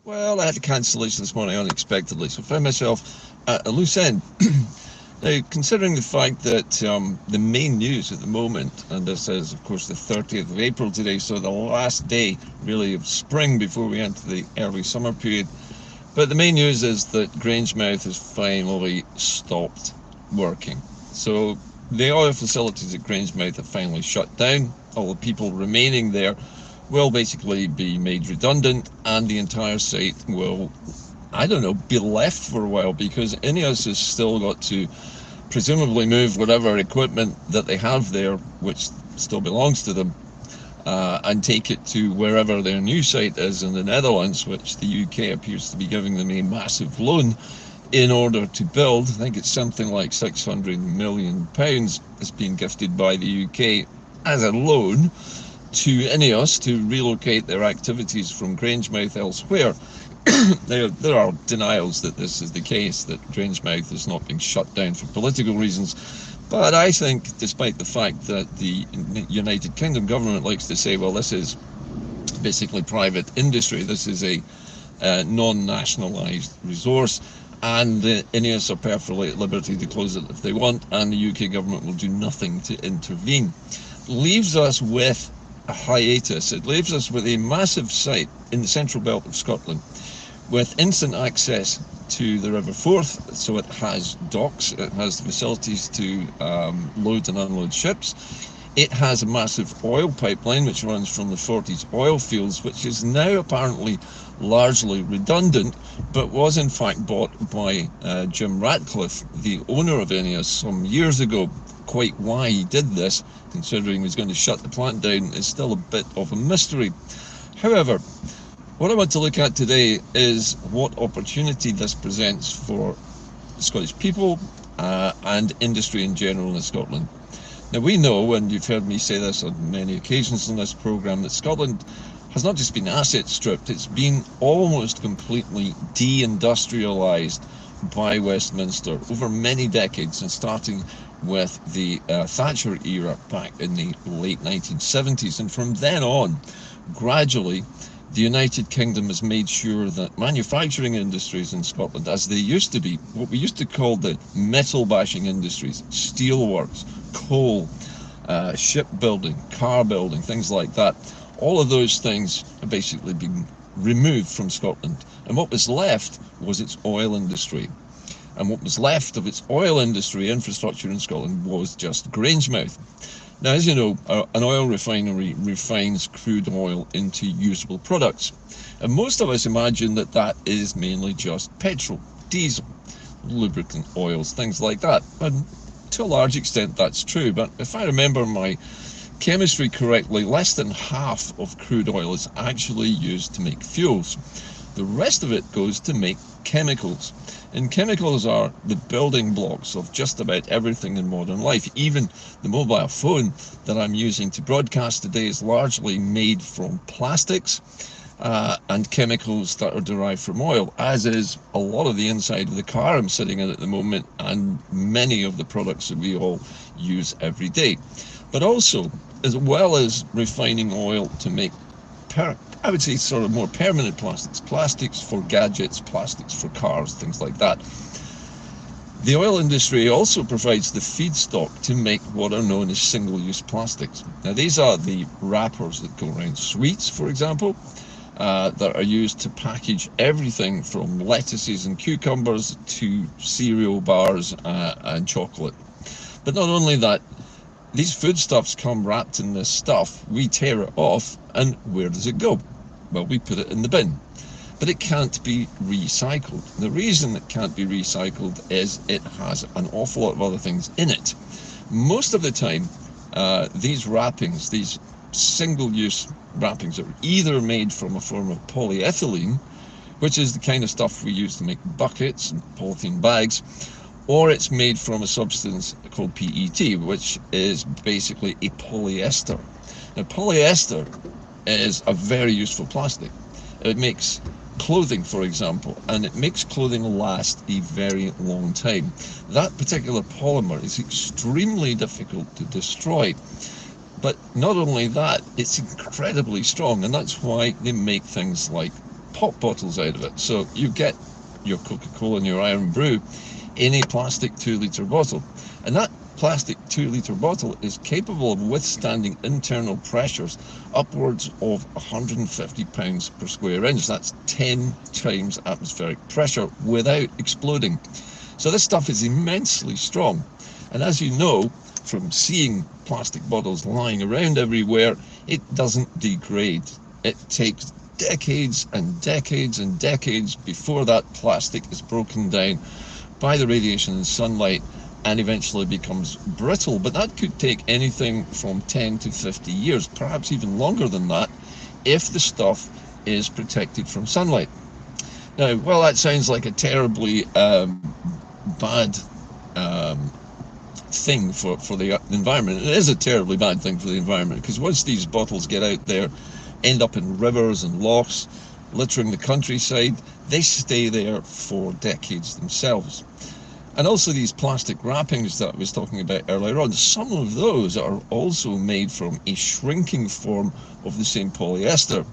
Well, I had a cancellation this morning unexpectedly, so I found myself at a loose end. Now, considering the fact that the main news at the moment, and this is, of course, the 30th of April today, so the last day, really, of spring before we enter the early summer period, but the main news is that Grangemouth has finally stopped working. So the oil facilities at Grangemouth have finally shut down. All the people remaining there will basically be made redundant, and the entire site will, I don't know, be left for a while, because Ineos has still got to presumably move whatever equipment that they have there, which still belongs to them, and take it to wherever their new site is in the Netherlands, which the UK appears to be giving them a massive loan in order to build. I think it's something like £600 million is being gifted by the UK as a loan to Ineos to relocate their activities from Grangemouth elsewhere. There are denials that this is the case, that Grangemouth is not being shut down for political reasons. But I think, despite the fact that the United Kingdom government likes to say, well, this is basically private industry, this is a non-nationalised resource, and the Ineos are perfectly at liberty to close it if they want, and the UK government will do nothing to intervene. Leaves us with a hiatus. It leaves us with a massive site in the central belt of Scotland with instant access to the River Forth, so it has docks, it has the facilities to load and unload ships. It has a massive oil pipeline which runs from the Forties oil fields, which is now apparently largely redundant, but was in fact bought by Jim Ratcliffe, the owner of Ineos, some years ago. Quite why he did this, considering he was going to shut the plant down, is still a bit of a mystery. However, what I want to look at today is what opportunity this presents for the Scottish people and industry in general in Scotland. Now, we know, and you've heard me say this on many occasions on this programme, that Scotland has not just been asset stripped, it's been almost completely deindustrialised by Westminster over many decades, and starting with the Thatcher era back in the late 1970s. And from then on, gradually, the United Kingdom has made sure that manufacturing industries in Scotland, as they used to be, what we used to call the metal bashing industries, steelworks, coal, shipbuilding, car building, things like that, all of those things have basically been removed from Scotland. And what was left was its oil industry. And what was left of its oil industry infrastructure in Scotland was just Grangemouth. Now, as you know, an oil refinery refines crude oil into usable products. And most of us imagine that that is mainly just petrol, diesel, lubricant oils, things like that. And to a large extent, that's true. But if I remember my chemistry correctly, less than half of crude oil is actually used to make fuels. The rest of it goes to make chemicals. And chemicals are the building blocks of just about everything in modern life. Even the mobile phone that I'm using to broadcast today is largely made from plastics and chemicals that are derived from oil, as is a lot of the inside of the car I'm sitting in at the moment, and many of the products that we all use every day. But also, as well as refining oil to make I would say sort of more permanent plastics for gadgets, plastics for cars, things like that. The oil industry also provides the feedstock to make what are known as single-use plastics. Now, these are the wrappers that go around sweets, for example, that are used to package everything from lettuces and cucumbers to cereal bars and chocolate. But not only that, these foodstuffs come wrapped in this stuff, we tear it off, and where does it go? Well, we put it in the bin. But it can't be recycled. The reason it can't be recycled is it has an awful lot of other things in it. Most of the time, these wrappings, these single-use wrappings, are either made from a form of polyethylene, which is the kind of stuff we use to make buckets and polythene bags, or it's made from a substance called PET, which is basically a polyester. Now, polyester is a very useful plastic. It makes clothing, for example, and it makes clothing last a very long time. That particular polymer is extremely difficult to destroy. But not only that, it's incredibly strong, and that's why they make things like pop bottles out of it. So you get your Coca-Cola and your Iron Brew in a plastic 2-litre bottle, and that plastic 2-litre bottle is capable of withstanding internal pressures upwards of 150 pounds per square inch. That's 10 times atmospheric pressure without exploding. So this stuff is immensely strong, and as you know from seeing plastic bottles lying around everywhere, it doesn't degrade. It takes decades and decades and decades before that plastic is broken down by the radiation and sunlight and eventually becomes brittle. But that could take anything from 10 to 50 years, perhaps even longer than that, if the stuff is protected from sunlight. Now, well, that sounds like a terribly bad thing for the environment. It is a terribly bad thing for the environment, because once these bottles get out there, end up in rivers and lochs, littering the countryside, they stay there for decades themselves. And also these plastic wrappings that I was talking about earlier on, some of those are also made from a shrinking form of the same polyester,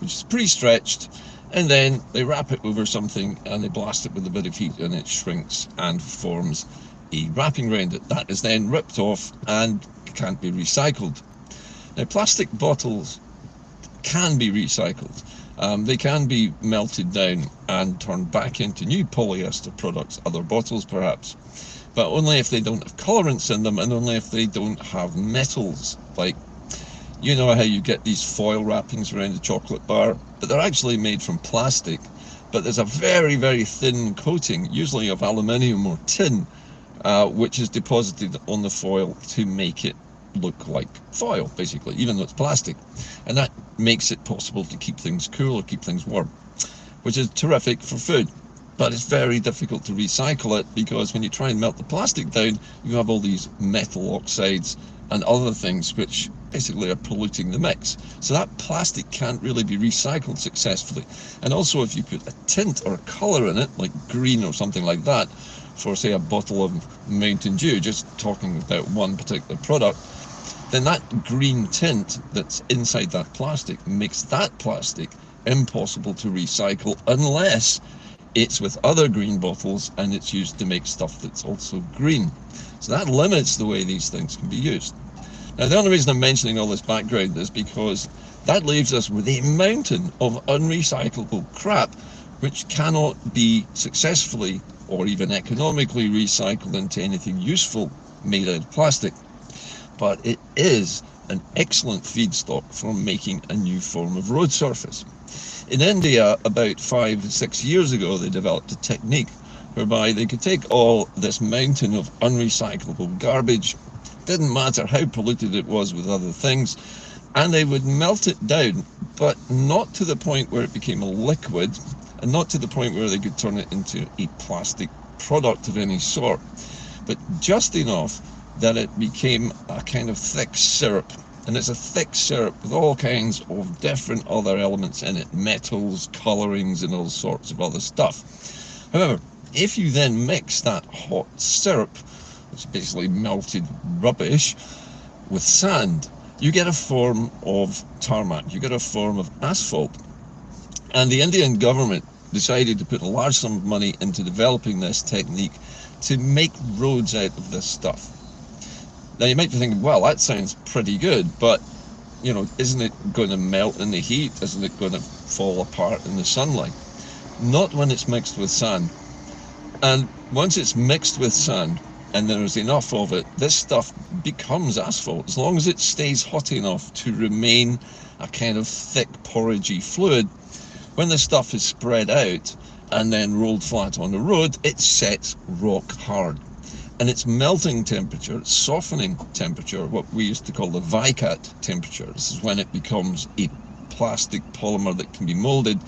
which is pre-stretched, and then they wrap it over something and they blast it with a bit of heat and it shrinks and forms a wrapping around it. That is then ripped off and can't be recycled. Now, plastic bottles can be recycled. They can be melted down and turned back into new polyester products, other bottles perhaps, but only if they don't have colorants in them and only if they don't have metals. Like, you know how you get these foil wrappings around a chocolate bar, but they're actually made from plastic, but there's a very, very thin coating, usually of aluminium or tin, which is deposited on the foil to make it look like foil, basically, even though it's plastic. And that makes it possible to keep things cool or keep things warm, which is terrific for food. But it's very difficult to recycle it, because when you try and melt the plastic down, you have all these metal oxides and other things which basically are polluting the mix. So that plastic can't really be recycled successfully. And also, if you put a tint or a colour in it, like green or something like that, for say a bottle of Mountain Dew, just talking about one particular product, then that green tint that's inside that plastic makes that plastic impossible to recycle unless it's with other green bottles and it's used to make stuff that's also green. So that limits the way these things can be used. Now, the only reason I'm mentioning all this background is because that leaves us with a mountain of unrecyclable crap which cannot be successfully or even economically recycled into anything useful made out of plastic. But it is an excellent feedstock for making a new form of road surface. In India, about 5-6 years ago, they developed a technique whereby they could take all this mountain of unrecyclable garbage, didn't matter how polluted it was with other things, and they would melt it down, but not to the point where it became a liquid, and not to the point where they could turn it into a plastic product of any sort, but just enough that it became a kind of thick syrup. And it's a thick syrup with all kinds of different other elements in it, metals, colorings, and all sorts of other stuff. However, if you then mix that hot syrup, which is basically melted rubbish, with sand, you get a form of tarmac, you get a form of asphalt. And the Indian government decided to put a large sum of money into developing this technique to make roads out of this stuff. Now, you might be thinking, well, that sounds pretty good, but, you know, isn't it going to melt in the heat? Isn't it going to fall apart in the sunlight? Not when it's mixed with sand. And once it's mixed with sand, and there's enough of it, this stuff becomes asphalt, as long as it stays hot enough to remain a kind of thick, porridgey fluid. When the stuff is spread out and then rolled flat on the road, it sets rock hard. And its melting temperature, its softening temperature, what we used to call the Vicat temperature, this is when it becomes a plastic polymer that can be molded,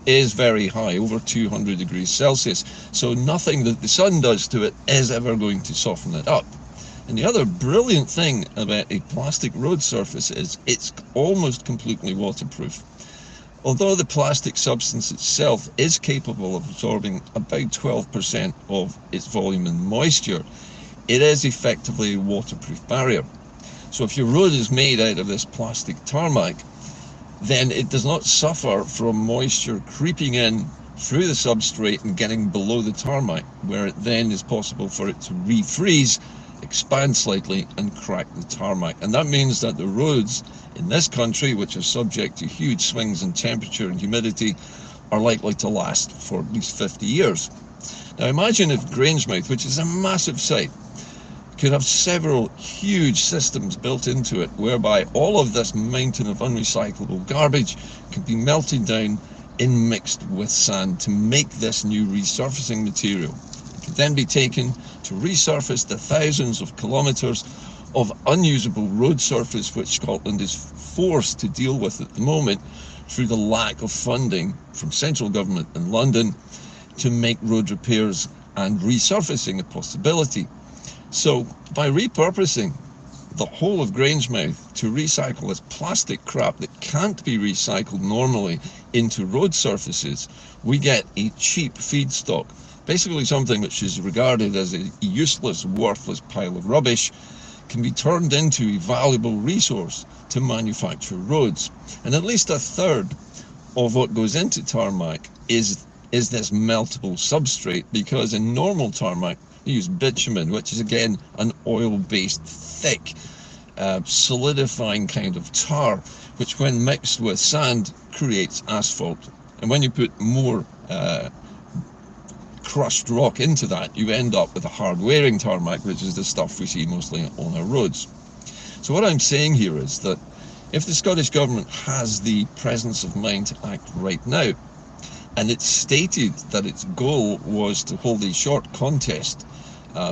is very high, over 200 degrees Celsius. So nothing that the sun does to it is ever going to soften it up. And the other brilliant thing about a plastic road surface is it's almost completely waterproof. Although the plastic substance itself is capable of absorbing about 12% of its volume in moisture, it is effectively a waterproof barrier. So if your road is made out of this plastic tarmac, then it does not suffer from moisture creeping in through the substrate and getting below the tarmac, where it then is possible for it to refreeze, expand slightly, and crack the tarmac. And that means that the roads in this country, which are subject to huge swings in temperature and humidity, are likely to last for at least 50 years. Now imagine if Grangemouth, which is a massive site, could have several huge systems built into it, whereby all of this mountain of unrecyclable garbage could be melted down in mixed with sand to make this new resurfacing material. It could then be taken to resurface the thousands of kilometres of unusable road surface which Scotland is forced to deal with at the moment through the lack of funding from central government in London to make road repairs and resurfacing a possibility. So by repurposing the whole of Grangemouth to recycle this plastic crap that can't be recycled normally into road surfaces, we get a cheap feedstock, basically something which is regarded as a useless, worthless pile of rubbish, can be turned into a valuable resource to manufacture roads. And at least a third of what goes into tarmac is this meltable substrate, because in normal tarmac they use bitumen, which is again an oil-based, thick, solidifying kind of tar, which when mixed with sand creates asphalt. And when you put more crushed rock into that, you end up with a hard-wearing tarmac, which is the stuff we see mostly on our roads. So what I'm saying here is that if the Scottish Government has the presence of mind to act right now, and it stated that its goal was to hold a short contest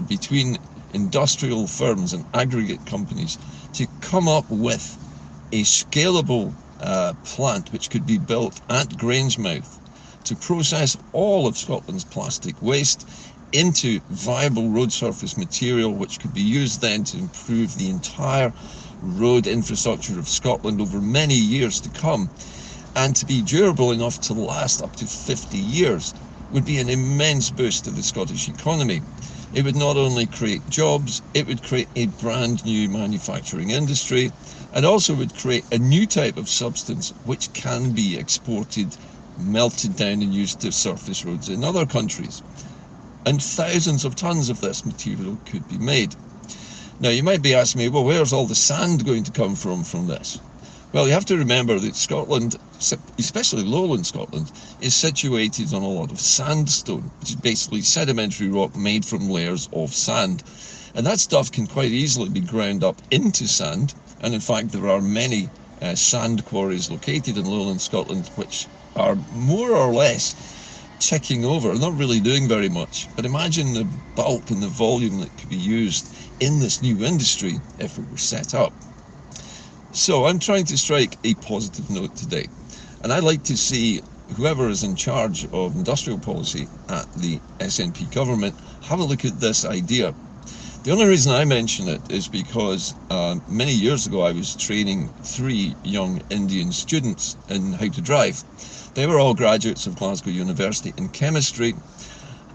between industrial firms and aggregate companies to come up with a scalable plant which could be built at Grangemouth to process all of Scotland's plastic waste into viable road surface material, which could be used then to improve the entire road infrastructure of Scotland over many years to come, and to be durable enough to last up to 50 years, would be an immense boost to the Scottish economy. It would not only create jobs, it would create a brand new manufacturing industry, and also would create a new type of substance which can be exported, melted down and used to surface roads in other countries. And thousands of tons of this material could be made. Now you might be asking me, well, where's all the sand going to come from this? Well, you have to remember that Scotland, especially lowland Scotland, is situated on a lot of sandstone, which is basically sedimentary rock made from layers of sand. And that stuff can quite easily be ground up into sand. And in fact, there are many sand quarries located in lowland Scotland which are more or less ticking over, not really doing very much. But imagine the bulk and the volume that could be used in this new industry if it were set up. So I'm trying to strike a positive note today, and I'd like to see whoever is in charge of industrial policy at the SNP government have a look at this idea. The only reason I mention it is because many years ago I was training 3 young Indian students in how to drive. They were all graduates of Glasgow University in chemistry,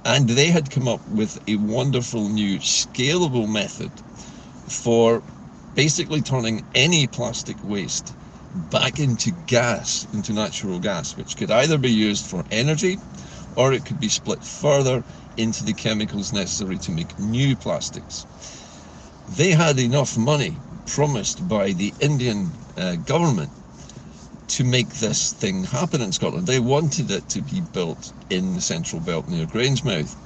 and they had come up with a wonderful new scalable method for basically turning any plastic waste back into gas, into natural gas, which could either be used for energy or it could be split further into the chemicals necessary to make new plastics. They had enough money promised by the Indian government to make this thing happen in Scotland. They wanted it to be built in the central belt near Grangemouth.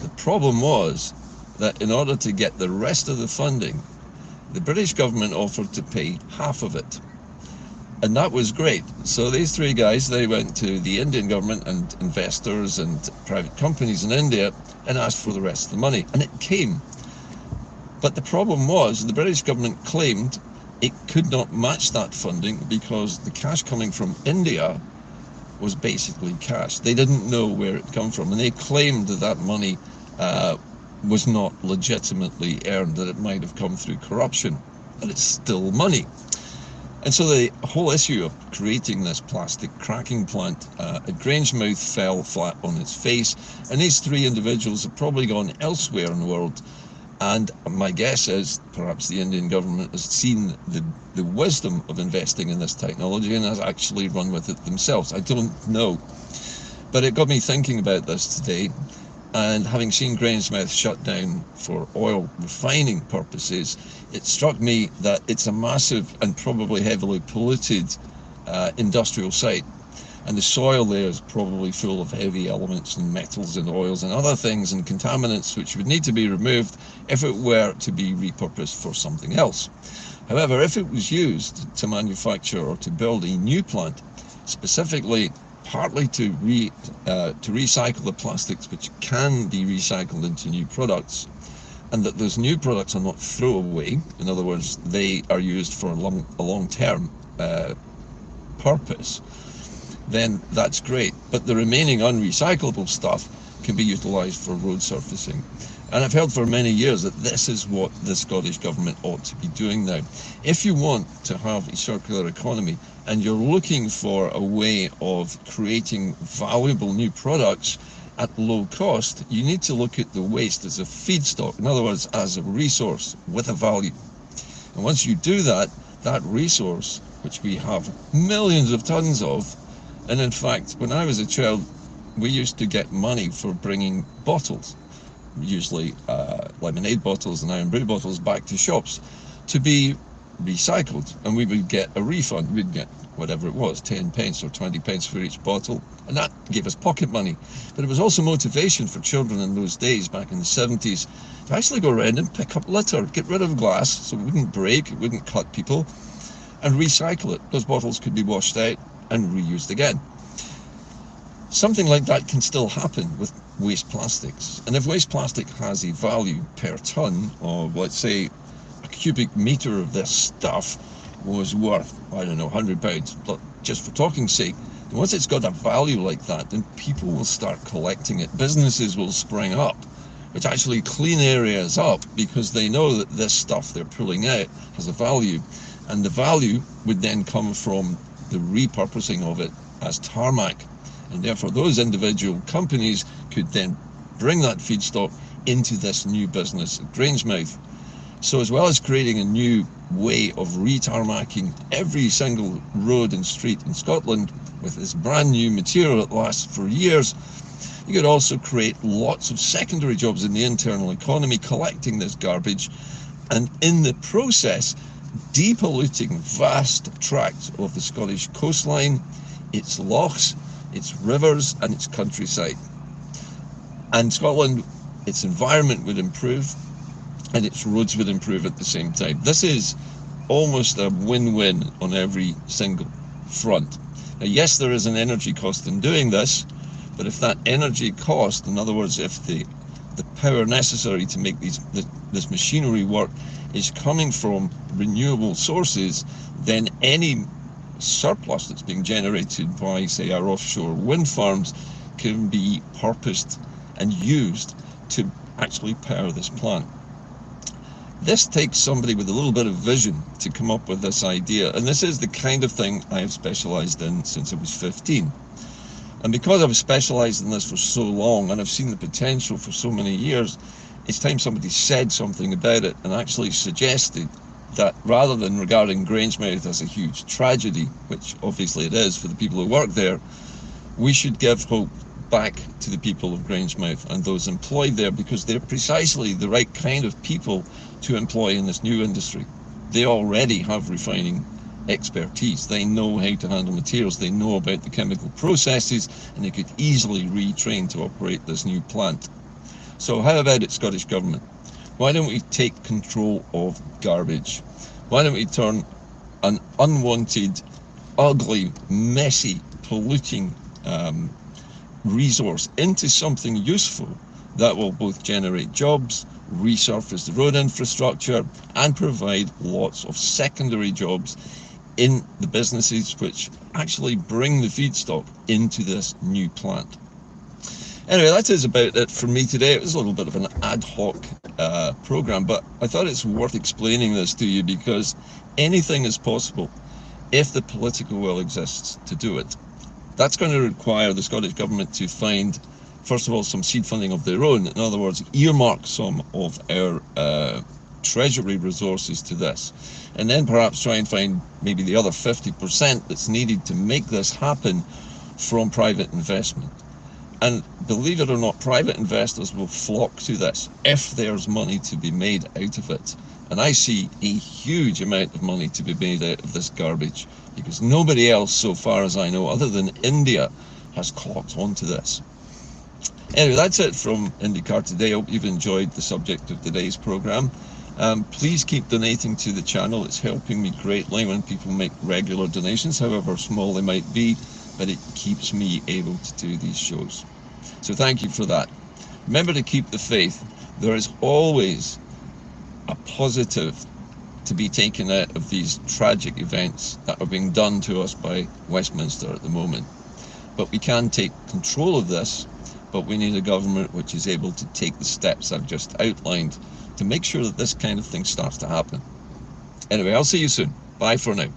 The problem was that in order to get the rest of the funding, the British government offered to pay half of it. And that was great. So these 3 guys, they went to the Indian government and investors and private companies in India and asked for the rest of the money. And it came. But the problem was the British government claimed it could not match that funding because the cash coming from India was basically cash. They didn't know where it come from, and they claimed that that money was not legitimately earned, that it might have come through corruption, but it's still money. And so the whole issue of creating this plastic cracking plant at Grangemouth fell flat on its face, and these 3 individuals have probably gone elsewhere in the world And my guess is perhaps the Indian government has seen the wisdom of investing in this technology and has actually run with it themselves. I don't know. But it got me thinking about this today, and having seen Grangemouth shut down for oil refining purposes, it struck me that it's a massive and probably heavily polluted industrial site. And the soil there is probably full of heavy elements and metals and oils and other things and contaminants which would need to be removed if it were to be repurposed for something else. However, if it was used to manufacture or to build a new plant, specifically partly to recycle the plastics which can be recycled into new products, and that those new products are not throwaway, in other words, they are used for a long-term purpose, then that's great. But the remaining unrecyclable stuff can be utilised for road surfacing. And I've heard for many years that this is what the Scottish Government ought to be doing now. If you want to have a circular economy and you're looking for a way of creating valuable new products at low cost, you need to look at the waste as a feedstock, in other words, as a resource with a value. And once you do that, that resource, which we have millions of tons of, and in fact, when I was a child, we used to get money for bringing bottles, usually lemonade bottles and iron brew bottles, back to shops to be recycled, and we would get a refund. We'd get whatever it was, 10 pence or 20 pence for each bottle, and that gave us pocket money. But it was also motivation for children in those days, back in the 70s, to actually go around and pick up litter, get rid of glass so it wouldn't break, it wouldn't cut people, and recycle it. Those bottles could be washed out and reused again. Something like that can still happen with waste plastics. And if waste plastic has a value per ton of, let's say, a cubic meter of this stuff was worth, I don't know, £100, but just for talking's sake, once it's got a value like that, then people will start collecting it. Businesses will spring up, which actually clean areas up because they know that this stuff they're pulling out has a value. And the value would then come from the repurposing of it as tarmac. And therefore those individual companies could then bring that feedstock into this new business at Grangemouth. So as well as creating a new way of retarmacking every single road and street in Scotland with this brand new material that lasts for years, you could also create lots of secondary jobs in the internal economy collecting this garbage, and in the process depolluting vast tracts of the Scottish coastline, its lochs, its rivers and its countryside. And Scotland, its environment would improve and its roads would improve at the same time. This is almost a win-win on every single front. Now, yes, there is an energy cost in doing this, but if that energy cost, in other words, if the power necessary to make this machinery work is coming from renewable sources, then any surplus that's being generated by, say, our offshore wind farms can be purposed and used to actually power this plant. This takes somebody with a little bit of vision to come up with this idea, and this is the kind of thing I have specialised in since I was 15. And because I've specialised in this for so long and I've seen the potential for so many years, it's time somebody said something about it and actually suggested that rather than regarding Grangemouth as a huge tragedy, which obviously it is for the people who work there, we should give hope back to the people of Grangemouth and those employed there, because they're precisely the right kind of people to employ in this new industry. They already have refining expertise. They know how to handle materials, they know about the chemical processes, and they could easily retrain to operate this new plant. So how about it, Scottish Government? Why don't we take control of garbage? Why don't we turn an unwanted, ugly, messy, polluting resource into something useful that will both generate jobs, resurface the road infrastructure, and provide lots of secondary jobs in the businesses which actually bring the feedstock into this new plant. Anyway, that is about it for me today. It was a little bit of an ad hoc program, but I thought it's worth explaining this to you because anything is possible if the political will exists to do it. That's going to require the Scottish Government to find first of all, some seed funding of their own. In other words, earmark some of our treasury resources to this, and then perhaps try and find maybe the other 50% that's needed to make this happen from private investment. And believe it or not, private investors will flock to this if there's money to be made out of it. And I see a huge amount of money to be made out of this garbage, because nobody else, so far as I know, other than India, has clocked onto this. Anyway, that's it from Inde-Car today. I hope you've enjoyed the subject of today's program. Please keep donating to the channel. It's helping me greatly when people make regular donations, however small they might be, but it keeps me able to do these shows. So thank you for that. Remember to keep the faith. There is always a positive to be taken out of these tragic events that are being done to us by Westminster at the moment. But we can take control of this, but we need a government which is able to take the steps I've just outlined to make sure that this kind of thing starts to happen. Anyway, I'll see you soon. Bye for now.